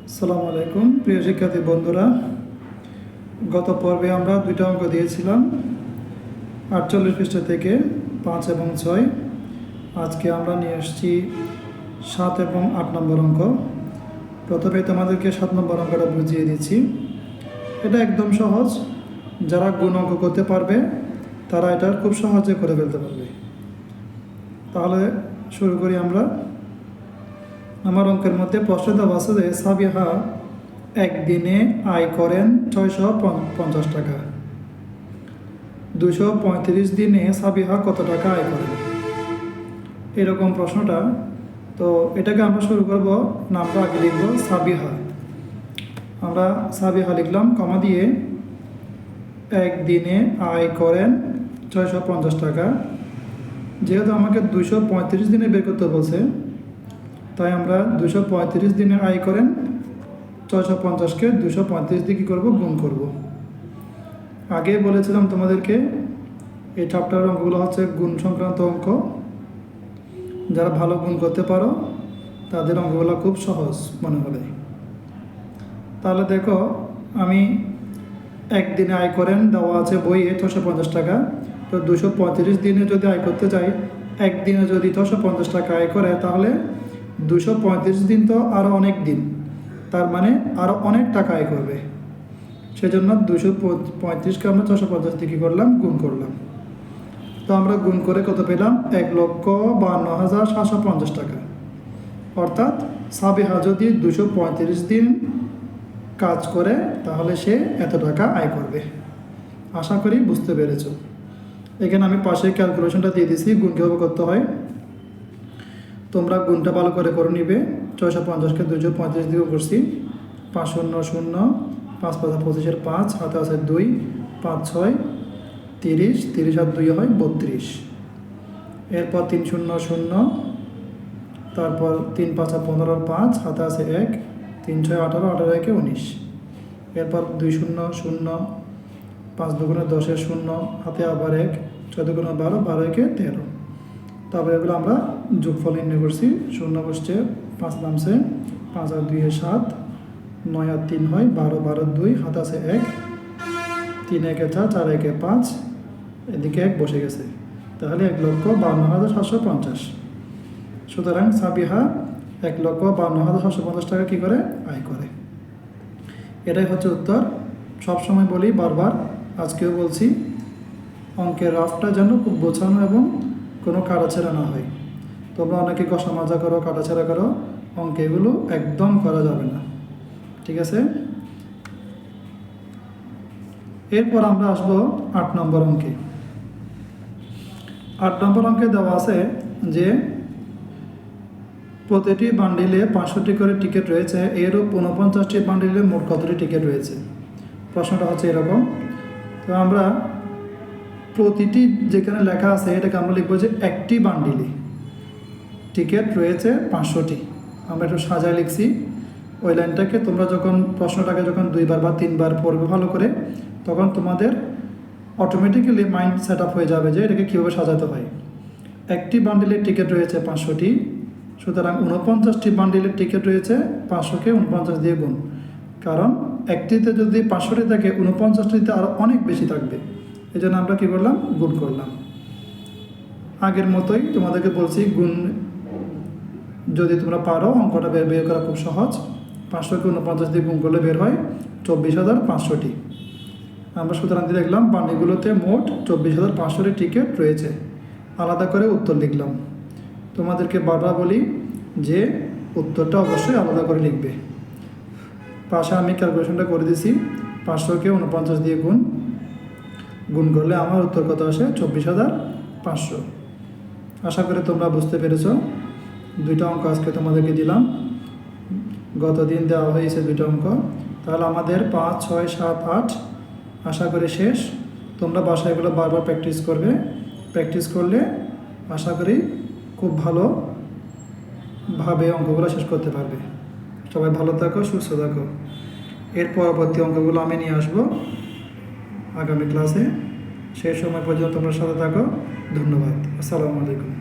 আসসালামু আলাইকুম প্রিয় শিক্ষার্থী বন্ধুরা, গত পর্বে আমরা দুইটা অঙ্ক দিয়েছিলাম 48 পৃষ্ঠা থেকে 5 এবং 6। আজকে আমরা নিয়ে এসেছি 7 এবং 8 নম্বর অঙ্ক। প্রথমে তোমাদেরকে 7 নম্বর অঙ্কটা বুঝিয়ে দিচ্ছি। এটা একদম সহজ, যারা গুণ অঙ্ক করতে পারবে তারা এটা খুব সহজে করে ফেলতে পারবে। তাহলে শুরু করি আমরা। আমার অঙ্কের মধ্যে প্রশ্ন দেওয়া আছে যে সাবিহা একদিনে আয় করেন 650 টাকা। 235 দিনে সাবিহা কত টাকা আয় করেন, এরকম প্রশ্নটা। তো এটাকে আমরা শুরু করব, নামটা আগে লিখব সাবিহা। আমরা সাবিহা লিখলাম কমা দিয়ে, একদিনে আয় করেন 650 টাকা। যেহেতু আমাকে 235 দিনে বের করতে বলছে, তাই আমরা 235 দিনে আয় করেন 650কে 235 দিয়ে কী করবো, গুণ করব। আগে বলেছিলাম তোমাদেরকে এই চ্যাপ্টারের অঙ্কগুলো হচ্ছে গুণ সংক্রান্ত অঙ্ক। যারা ভালো গুণ করতে পারো তাদের অঙ্কগুলো খুব সহজ মনে হবে। তাহলে দেখো, আমি একদিনে আয় করেন দেওয়া আছে বইয়ে 650 টাকা। তো 235 দিনে যদি আয় করতে চাই, একদিনে যদি 650 টাকা আয় করে, তাহলে 235 দিন তো আরও অনেক দিন, তার মানে আরও অনেক টাকা আয় করবে। সেজন্য 235কে আমরা 650 দিয়ে কী করলাম, গুণ করলাম। তো আমরা গুণ করে কত পেলাম, 1,52,750 টাকা। অর্থাৎ সাবিহা যদি 235 দিন কাজ করে তাহলে সে এত টাকা আয় করবে। আশা করি বুঝতে পেরেছ। এখানে আমি পাশে ক্যালকুলেশনটা দিয়ে দিছি গুণ কীভাবে করতে হয়। তোমরা গুণটা ভালো করে নিবে। 650কে 235 দিয়ে করছি, 5 শূন্য 0, 5 5 25 5, হাতে আছে 2, 5 6 30, 30 আর 2 হয় 32। এরপর 3 শূন্য 0, তারপর 3 5 15 5, হাতে আছে 1, 3 6 18, 18 1 19। এরপর 2 শূন্য 0, 5 2 10 0, হাতে আবার 1, 6 2 12, 12 1 13। তারপরে এগুলো আমরা যোগফল নির্ণয় করছি। 0 বসছে, 5 নামছে, 5 আর 2 7, 9 আর 3 হয় 12, 12 2, হাতে আছে 1, 3 1 4, 4 1 5, এদিকে 1 বসে গেছে। তাহলে 1,52,750। সুতরাং সাবিহা 1,52,750 টাকা কী করে, আয় করে। এটাই হচ্ছে উত্তর। সবসময় বলি, বারবার আজকেও বলছি, অঙ্কের রাফটা যেন খুব গোছানো এবং কোনো কাটাছেঁড়া না হয়। তোমরা অনেকে কষা মাজা করো, কাটাছেঁড়া করো, অঙ্কে এগুলো একদম করা যাবে না, ঠিক আছে। এরপর আমরা আসবো 8 নম্বর অঙ্কে। 8 নম্বর অঙ্কে দেওয়া আছে যে প্রতিটি বান্ডিলে 500টি করে টিকিট রয়েছে, এরও 49টি বান্ডিলে মোট কতটি টিকিট রয়েছে। প্রশ্নটা হচ্ছে এরকম। তো আমরা প্রতিটি যেখানে লেখা আছে এটাকে আমরা লিখবো যে একটি বান্ডিলে টিকিট রয়েছে 500টি। আমরা একটু সাজায় লিখছি। ওই লাইনটাকে তোমরা যখন প্রশ্নটাকে যখন 2বার বা 3বার পড়বে ভালো করে, তখন তোমাদের অটোমেটিক্যালি মাইন্ড সেট আপ হয়ে যাবে যে এটাকে কীভাবে সাজাতে হয়। একটি বান্ডিলের টিকিট রয়েছে 500টি, সুতরাং 49টি বান্ডিলের টিকিট রয়েছে, 500কে 49 দিয়ে গুণ। কারণ একটিতে যদি 500টি থাকে, 49টিতে আরও অনেক বেশি থাকবে। এই জন্য আমরা কী করলাম, গুণ করলাম। আগের মতোই তোমাদেরকে বলছি, গুণ যদি তোমরা পারো অঙ্কটা বের করা খুব সহজ। 500কে 49 দিয়ে গুণ করলে বের হয় 24,500টি। আমরা সুতরাং দিয়ে দেখলাম বান্ডিলগুলোতে মোট 24,500টি টিকিট রয়েছে। আলাদা করে উত্তর লিখলাম। তোমাদেরকে বারবার বলি যে উত্তরটা অবশ্যই আলাদা করে লিখবে। পাশে আমি ক্যালকুলেশনটা করে দিছি। 500কে 49 দিয়ে গুণ করলে আমার উত্তর কত আসে, 24,500। আশা করি তোমরা বুঝতে পেরেছ। দুইটা অঙ্ক আজকে তোমাদেরকে দিলাম, গত দিন দেওয়া হয়েছে দুইটা অঙ্ক। তাহলে আমাদের 5 6 7 8 আশা করি শেষ। তোমরা বাসায় এগুলো বারবার প্র্যাকটিস করবে। প্র্যাকটিস করলে আশা করি খুব ভালোভাবে অঙ্কগুলো শেষ করতে পারবে। সবাই ভালো থাকো, সুস্থ থাকো। এর পরবর্তী অঙ্কগুলো আমি নিয়ে আসবো আগামী ক্লাসে। সেই সময় পর্যন্ত তোমরা সাথে থাকো। ধন্যবাদ। আসসালামু আলাইকুম।